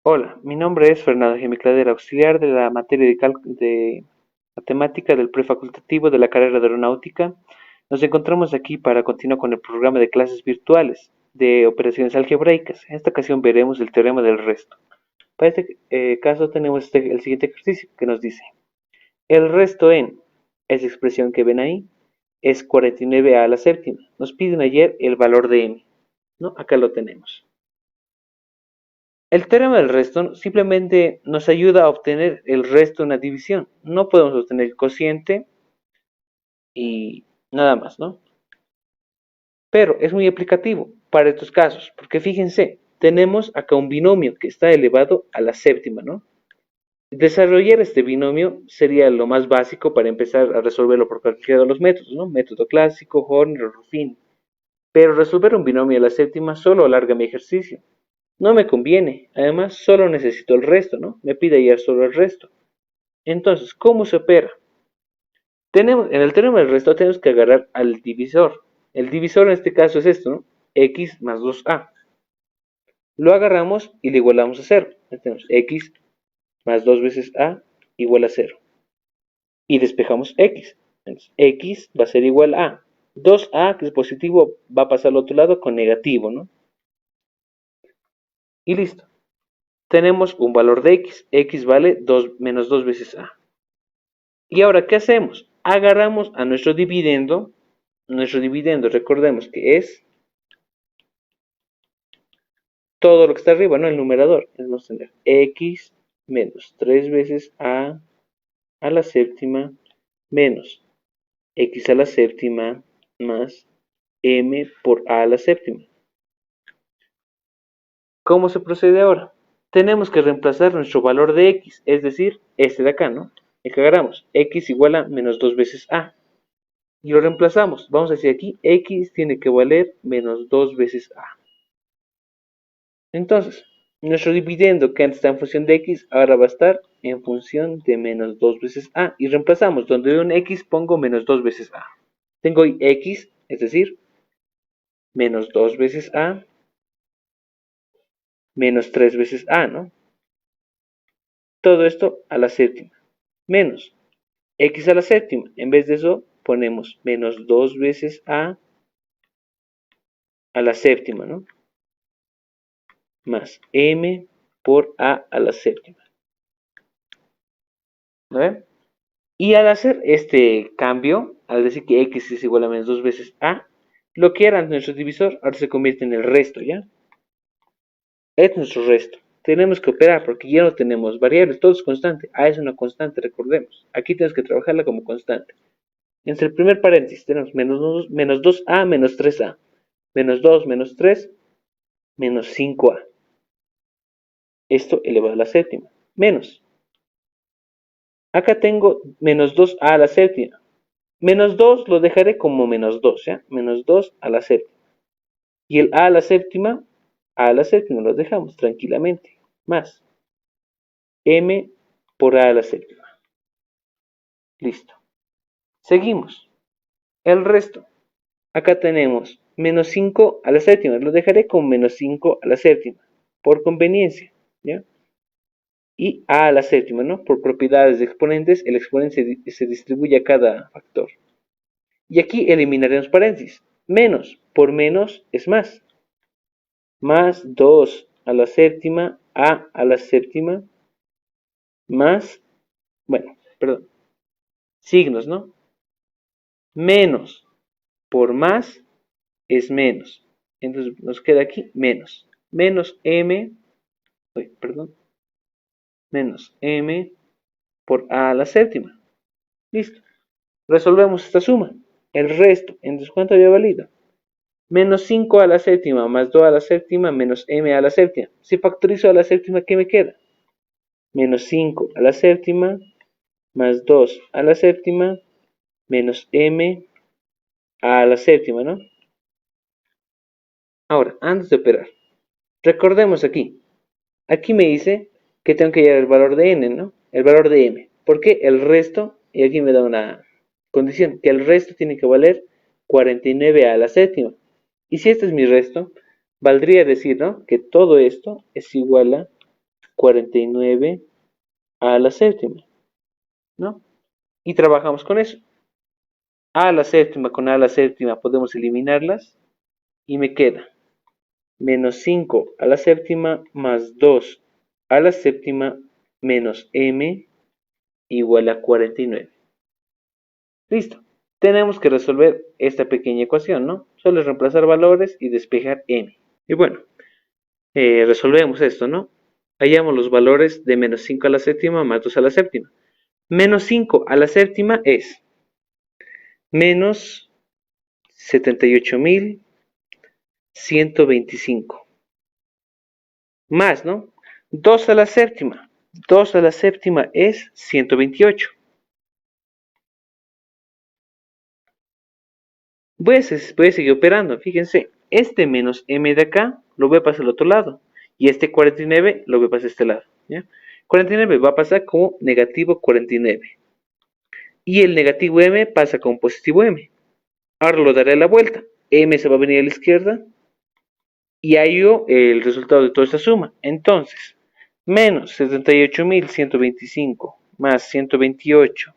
Hola, mi nombre es Fernando Gemicladera, auxiliar de la materia de matemática del prefacultativo de la carrera de aeronáutica. Nos encontramos aquí para continuar con el programa de clases virtuales de operaciones algebraicas. En esta ocasión veremos el teorema del resto. Para este caso tenemos el siguiente ejercicio que nos dice: el resto en, esa expresión que ven ahí, es 49 a la séptima. Nos piden ayer el valor de m, ¿no? Acá lo tenemos. El teorema del resto simplemente nos ayuda a obtener el resto de una división. No podemos obtener el cociente y nada más, ¿no? Pero es muy aplicativo para estos casos, porque fíjense, tenemos acá un binomio que está elevado a la séptima, ¿no? Desarrollar este binomio sería lo más básico para empezar a resolverlo por cualquiera de los métodos, ¿no? Método clásico, Horner o Ruffin. Pero resolver un binomio a la séptima solo alarga mi ejercicio. No me conviene. Además, solo necesito el resto, ¿no? Me pide ya solo el resto. Entonces, ¿cómo se opera? En el teorema del resto tenemos que agarrar al divisor. El divisor en este caso es esto, ¿no? X más 2a. Lo agarramos y le igualamos a 0. Tenemos x más 2 veces a igual a 0. Y despejamos x. Entonces, x va a ser igual a 2a, que es positivo, va a pasar al otro lado con negativo, ¿no? Y listo. Tenemos un valor de x. X vale menos 2 veces a. Y ahora, ¿qué hacemos? Agarramos a nuestro dividendo. Nuestro dividendo, recordemos que es todo lo que está arriba, ¿no? El numerador. Vamos a tener x menos 3 veces a la séptima menos x a la séptima más m por a la séptima. ¿Cómo se procede ahora? Tenemos que reemplazar nuestro valor de x, es decir, este de acá, ¿no? El que agarramos, x igual a menos 2 veces a. Y lo reemplazamos. Vamos a decir aquí, x tiene que valer menos 2 veces a. Entonces, nuestro dividendo que antes estaba en función de x, ahora va a estar en función de menos 2 veces a. Y reemplazamos, donde veo un x pongo menos 2 veces a. Tengo x, es decir, menos 2 veces a, menos 3 veces a, ¿no? Todo esto a la séptima. Menos x a la séptima. En vez de eso, ponemos menos 2 veces a la séptima, ¿no? Más m por a la séptima. ¿No? Y al hacer este cambio, al decir que x es igual a menos 2 veces a, lo que era nuestro divisor ahora se convierte en el resto, ¿ya? Es nuestro resto. Tenemos que operar porque ya no tenemos variables, todo es constante. A es una constante, recordemos. Aquí tenemos que trabajarla como constante. Entre el primer paréntesis tenemos menos 2a menos 3a. Menos 2 menos 3 menos 5a. Esto elevado a la séptima. Menos. Acá tengo menos 2a a la séptima. Menos 2 lo dejaré como menos 2, ¿ya? Menos 2 a la séptima. Y el a la séptima lo dejamos tranquilamente. Más m por a la séptima. Listo. Seguimos. El resto. Acá tenemos menos 5 a la séptima. Lo dejaré con menos 5 a la séptima. Por conveniencia. ¿Ya? Y a la séptima, ¿no? Por propiedades de exponentes, el exponente se distribuye a cada factor. Y aquí eliminaremos paréntesis. Menos por menos es más. Más 2 a la séptima, a la séptima, más, bueno, perdón, signos, ¿no? Menos por más es menos. Entonces nos queda aquí menos. Menos m, perdón, menos m por a la séptima. Listo. Resolvemos esta suma. El resto, entonces, ¿cuánto había valido? Menos 5 a la séptima más 2 a la séptima menos m a la séptima. Si factorizo a la séptima, ¿qué me queda? Menos 5 a la séptima más 2 a la séptima menos m a la séptima, ¿no? Ahora, antes de operar, recordemos aquí. Aquí me dice que tengo que hallar el valor de n, ¿no? El valor de m. Porque el resto, y aquí me da una condición, que el resto tiene que valer 49 a la séptima. Y si este es mi resto, valdría decir, ¿no? Que todo esto es igual a 49 a la séptima, ¿no? Y trabajamos con eso. A la séptima con a la séptima podemos eliminarlas y me queda menos 5 a la séptima más 2 a la séptima menos m igual a 49. Listo. Tenemos que resolver esta pequeña ecuación, ¿no? Solo es reemplazar valores y despejar m. Y bueno, resolvemos esto, ¿no? Hallamos los valores de menos 5 a la séptima más 2 a la séptima. Menos 5 a la séptima es menos 78.125. Más, ¿no? 2 a la séptima. 2 a la séptima es 128. Voy a seguir operando. Fíjense, este menos m de acá lo voy a pasar al otro lado. Y este 49 lo voy a pasar a este lado. ¿Ya? 49 va a pasar como negativo 49. Y el negativo m pasa como positivo m. Ahora lo daré a la vuelta. M se va a venir a la izquierda. Y hallo el resultado de toda esta suma. Entonces, menos 78.125 más 128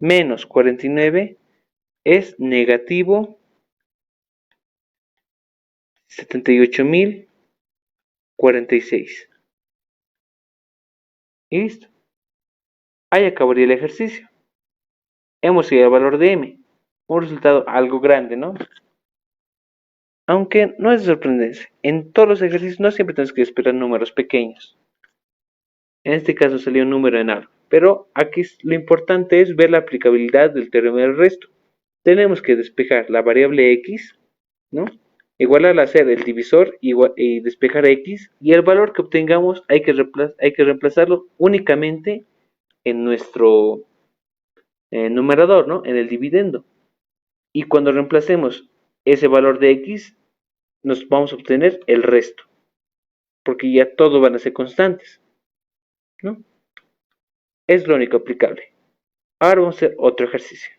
menos 49 es negativo 78.046. Y listo. Ahí acabaría el ejercicio. Hemos llegado al valor de m. Un resultado algo grande, ¿no? Aunque no es de sorprenderse. En todos los ejercicios no siempre tenemos que esperar números pequeños. En este caso salió un número enorme. Pero aquí lo importante es ver la aplicabilidad del teorema del resto. Tenemos que despejar la variable x, ¿no? Igual al hacer el divisor y despejar x, y el valor que obtengamos hay que reemplazarlo únicamente en nuestro numerador, ¿no? En el dividendo. Y cuando reemplacemos ese valor de x, nos vamos a obtener el resto, porque ya todo van a ser constantes, ¿no? Es lo único aplicable. Ahora vamos a hacer otro ejercicio.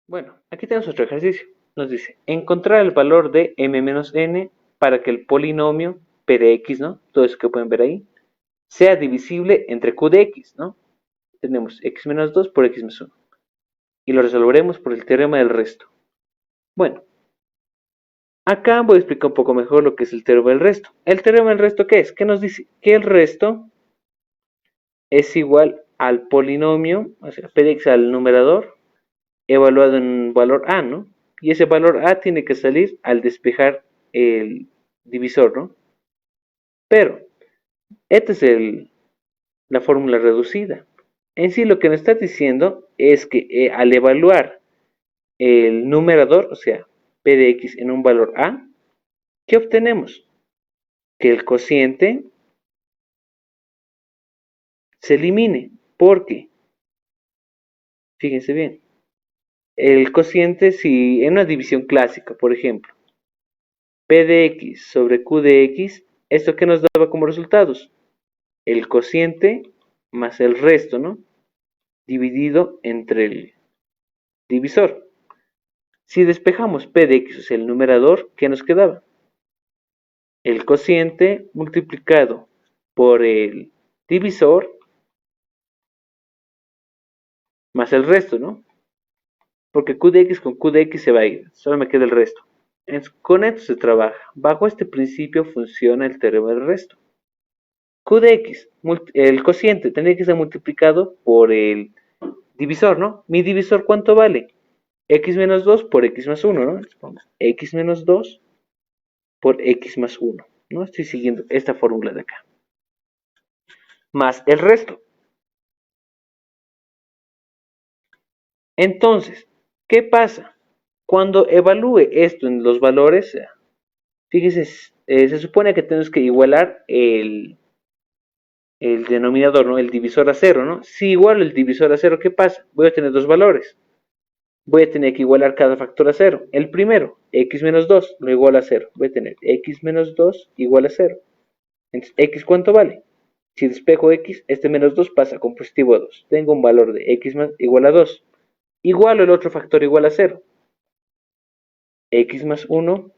Bueno, aquí tenemos otro ejercicio. Nos dice, encontrar el valor de m-n para que el polinomio p de x, ¿no? Todo eso que pueden ver ahí, sea divisible entre q de x, ¿no? Tenemos x menos 2 por x más 1. Y lo resolveremos por el teorema del resto. Bueno, acá voy a explicar un poco mejor lo que es el teorema del resto. ¿El teorema del resto qué es? ¿Qué nos dice? Que el resto es igual al polinomio, o sea, p de x al numerador, evaluado en un valor a, ¿no? Y ese valor a tiene que salir al despejar el divisor, ¿no? Pero, esta es la fórmula reducida. En sí lo que nos está diciendo es que al evaluar el numerador, o sea, p de x en un valor a, ¿qué obtenemos? Que el cociente se elimine, porque, fíjense bien, el cociente si en una división clásica, por ejemplo, p de x sobre q de x, ¿esto qué nos daba como resultados? El cociente más el resto, ¿no? Dividido entre el divisor. Si despejamos p de x, o sea, el numerador, ¿qué nos quedaba? El cociente multiplicado por el divisor más el resto, ¿no? Porque q de x con q de x se va a ir, solo me queda el resto. Con esto se trabaja. Bajo este principio funciona el teorema del resto. Q de x, el cociente tendría que ser multiplicado por el divisor, ¿no? Mi divisor, ¿cuánto vale? X menos 2 por x más 1, ¿no? X menos 2 por x más 1, ¿no? Estoy siguiendo esta fórmula de acá. Más el resto. Entonces, ¿qué pasa? Cuando evalúe esto en los valores, fíjese, se supone que tenemos que igualar el denominador, ¿no? El divisor a 0, ¿no? Si igualo el divisor a 0, ¿qué pasa? Voy a tener dos valores. Voy a tener que igualar cada factor a 0. El primero, x menos 2, lo igual a 0. Voy a tener x menos 2 igual a 0. Entonces, ¿x cuánto vale? Si despejo x, este menos 2 pasa con positivo 2. Tengo un valor de x más igual a 2. Igualo el otro factor igual a 0. X más 1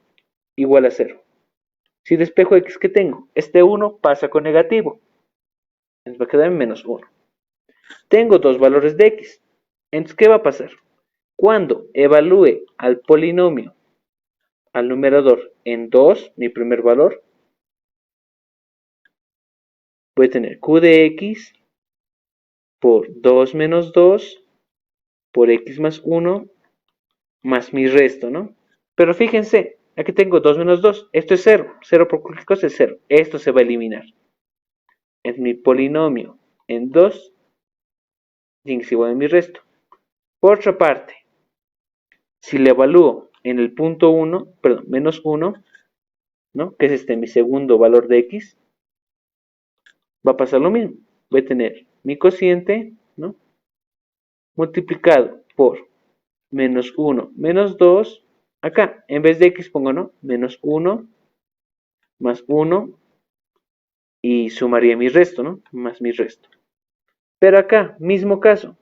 igual a 0. Si despejo x que tengo, este 1 pasa con negativo. Entonces va a quedar en menos 1. Tengo dos valores de x. Entonces, ¿qué va a pasar? Cuando evalúe al polinomio, al numerador, en 2, mi primer valor, voy a tener q de x por 2 menos 2 por x más 1 más mi resto, ¿no? Pero fíjense, aquí tengo 2 menos 2. Esto es 0. 0 por cualquier cosa es 0. Esto se va a eliminar. Es mi polinomio en 2 y es igual a mi resto. Por otra parte, si le evalúo en el punto 1, perdón, menos 1, ¿no? Que es mi segundo valor de x, va a pasar lo mismo. Voy a tener mi cociente, ¿no? Multiplicado por menos 1, menos 2. Acá, en vez de x pongo, ¿no? Menos 1 más 1 y sumaría mi resto, ¿no? Más mi resto. Pero acá, mismo caso,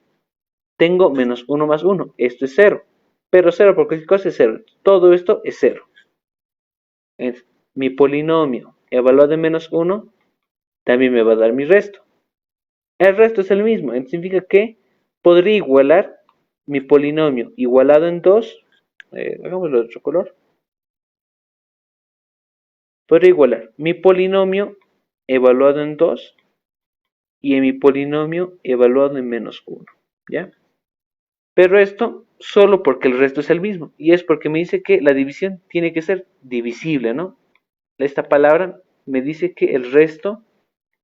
tengo menos 1 más 1. Esto es 0. Pero 0 por cualquier cosa es 0. Todo esto es 0. Entonces, mi polinomio evaluado en menos 1 también me va a dar mi resto. El resto es el mismo. Entonces significa que podría igualar mi polinomio igualado en 2. Hagámoslo de otro color. Podría igualar mi polinomio evaluado en 2 y en mi polinomio evaluado en menos 1. ¿Ya? Pero esto solo porque el resto es el mismo. Y es porque me dice que la división tiene que ser divisible, ¿no? Esta palabra me dice que el resto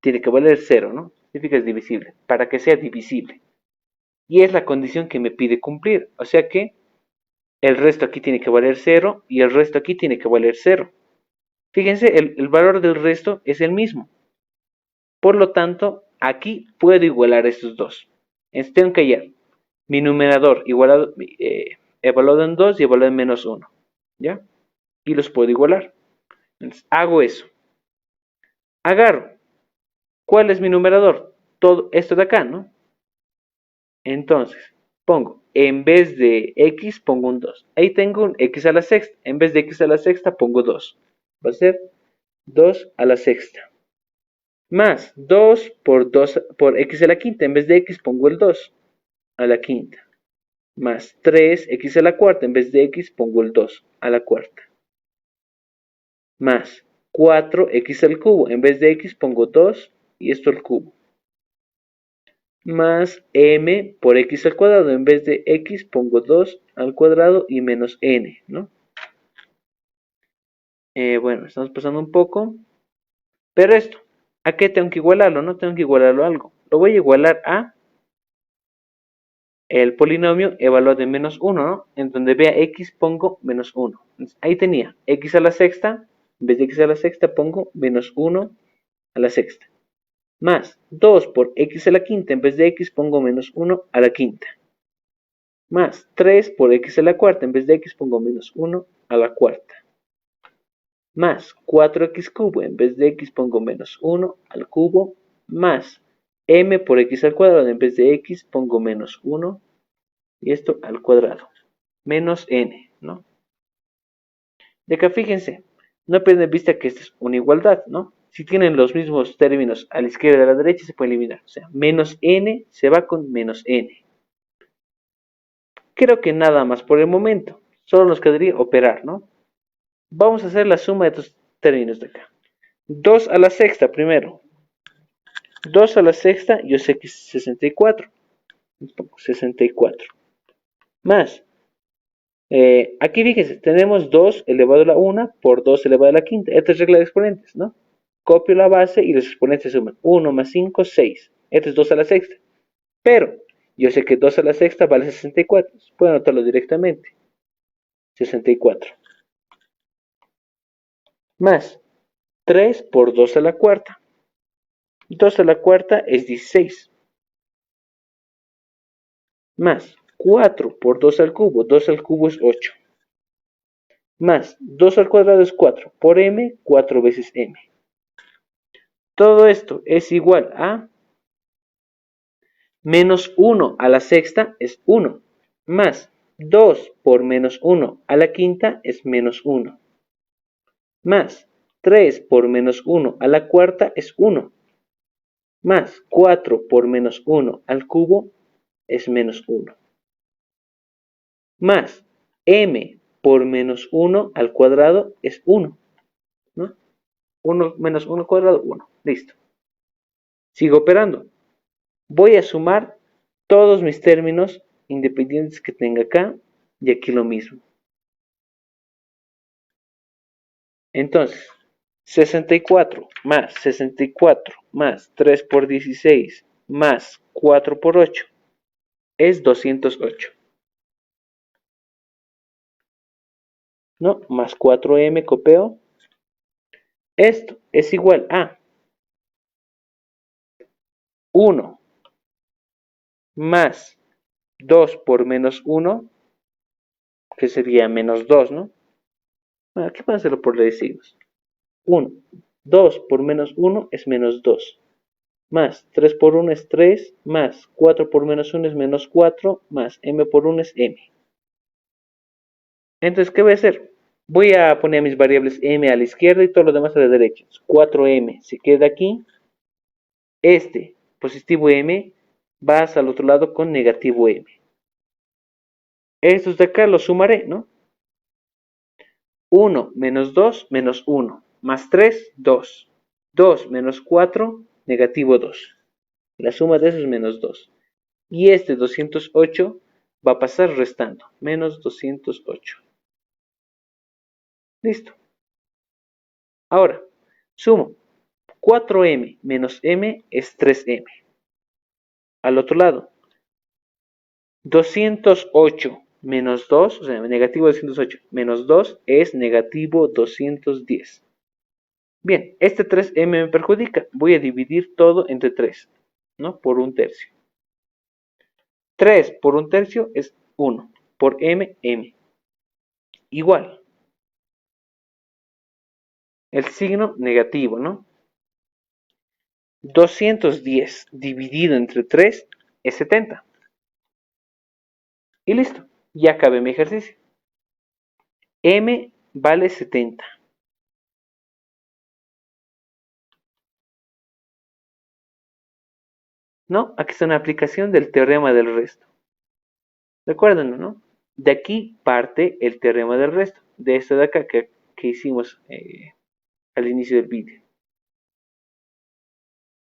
tiene que valer 0, ¿no? Significa que es divisible, para que sea divisible. Y es la condición que me pide cumplir. O sea que el resto aquí tiene que valer 0 y el resto aquí tiene que valer 0. Fíjense, el valor del resto es el mismo. Por lo tanto, aquí puedo igualar estos dos. Entonces tengo que hallar mi numerador igualado, evaluado en 2 y evaluado en menos 1. ¿Ya? Y los puedo igualar. Entonces, hago eso. Agarro. ¿Cuál es mi numerador? Todo esto de acá, ¿no? Entonces, pongo, en vez de x, pongo un 2. Ahí tengo un x a la sexta. En vez de x a la sexta, pongo 2. Va a ser 2 a la sexta. Más 2 por x a la quinta. En vez de x, pongo el 2 a la quinta. Más 3x a la cuarta. En vez de x, pongo el 2 a la cuarta. Más 4x al cubo. En vez de x, pongo 2 y esto al cubo. Más m por x al cuadrado. En vez de x pongo 2 al cuadrado y menos n, ¿no? Bueno, estamos pasando un poco. Pero esto, ¿a qué tengo que igualarlo? No tengo que igualarlo a algo. Lo voy a igualar a el polinomio evaluado en menos 1, ¿no? En donde vea x pongo menos 1. Entonces, ahí tenía x a la sexta. En vez de x a la sexta pongo menos 1 a la sexta. Más 2 por x a la quinta. En vez de x pongo menos 1 a la quinta. Más 3 por x a la cuarta. En vez de x pongo menos 1 a la cuarta. Más 4x cubo. En vez de x pongo menos 1 al cubo. Más m por x al cuadrado. En vez de x pongo menos 1. Y esto al cuadrado. Menos n, ¿no? De acá fíjense. No pierdan de vista que esta es una igualdad, ¿no? Si tienen los mismos términos a la izquierda y a la derecha, se puede eliminar. O sea, menos n se va con menos n. Creo que nada más por el momento. Solo nos quedaría operar, ¿no? Vamos a hacer la suma de estos términos de acá. 2 a la sexta primero. 2 a la sexta, yo sé que es 64. 64. Más. Aquí fíjense, tenemos 2 elevado a la 1 por 2 elevado a la quinta. Esta es regla de exponentes, ¿no? Copio la base y los exponentes suman. 1 más 5, 6. Esto es 2 a la sexta. Pero yo sé que 2 a la sexta vale 64. Puedo anotarlo directamente. 64. Más 3 por 2 a la cuarta. 2 a la cuarta es 16. Más 4 por 2 al cubo. 2 al cubo es 8. Más 2 al cuadrado es 4. Por m, 4 veces m. Todo esto es igual a menos 1 a la sexta es 1. Más 2 por menos 1 a la quinta es menos 1. Más 3 por menos 1 a la cuarta es 1. Más 4 por menos 1 al cubo es menos 1. Más m por menos 1 al cuadrado es 1. ¿No? 1 menos 1 al cuadrado, 1. Listo. Sigo operando. Voy a sumar todos mis términos independientes que tenga acá y aquí lo mismo. Entonces, 64 más 64 más 3 por 16 más 4 por 8 es 208. ¿No? Más 4m copio. Esto es igual a 1 más 2 por menos 1, que sería menos 2, ¿no? Bueno, aquí pueden hacerlo por decimos. 1. 2 por menos 1 es menos 2. Más 3 por 1 es 3, más 4 por menos 1 es menos 4, más m por 1 es m. Entonces, ¿qué voy a hacer? Voy a poner mis variables m a la izquierda y todo lo demás a la derecha. 4m se queda aquí. Este positivo m va hacia el otro lado con negativo m. Estos de acá los sumaré, ¿no? 1 menos 2 menos 1, más 3, 2. 2 menos 4, negativo 2. La suma de eso es menos 2. Y este 208 va a pasar restando, menos 208. Listo. Ahora, sumo. 4m menos m es 3m. Al otro lado, 208 menos 2, o sea, negativo 208 menos 2 es negativo 210. Bien, este 3m me perjudica. Voy a dividir todo entre 3, ¿no? Por un tercio. 3 por un tercio es 1. Por m, m. Igual. El signo negativo, ¿no? 210 dividido entre 3 es 70. Y listo. Ya acabé mi ejercicio. M vale 70. ¿No? Aquí está una aplicación del teorema del resto. Recuérdenlo, ¿no? De aquí parte el teorema del resto. De esto de acá que hicimos al inicio del vídeo.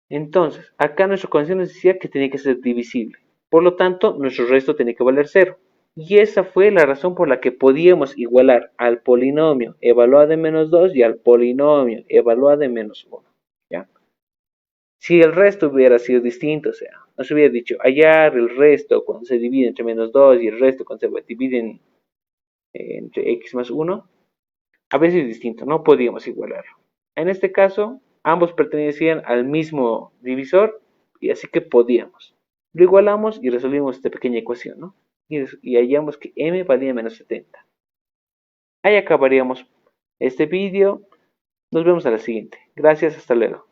Entonces, acá nuestra condición nos decía que tenía que ser divisible. Por lo tanto, nuestro resto tenía que valer 0. Y esa fue la razón por la que podíamos igualar al polinomio evaluado de menos 2 y al polinomio evaluado de menos 1. ¿Ya? Si el resto hubiera sido distinto, o sea, nos hubiera dicho hallar el resto cuando se divide entre menos 2 y el resto cuando se divide entre x más 1, a veces es distinto, no podíamos igualarlo. En este caso, ambos pertenecían al mismo divisor y así que podíamos. Lo igualamos y resolvimos esta pequeña ecuación, ¿no? Y hallamos que m valía menos 70. Ahí acabaríamos este vídeo. Nos vemos a la siguiente. Gracias, hasta luego.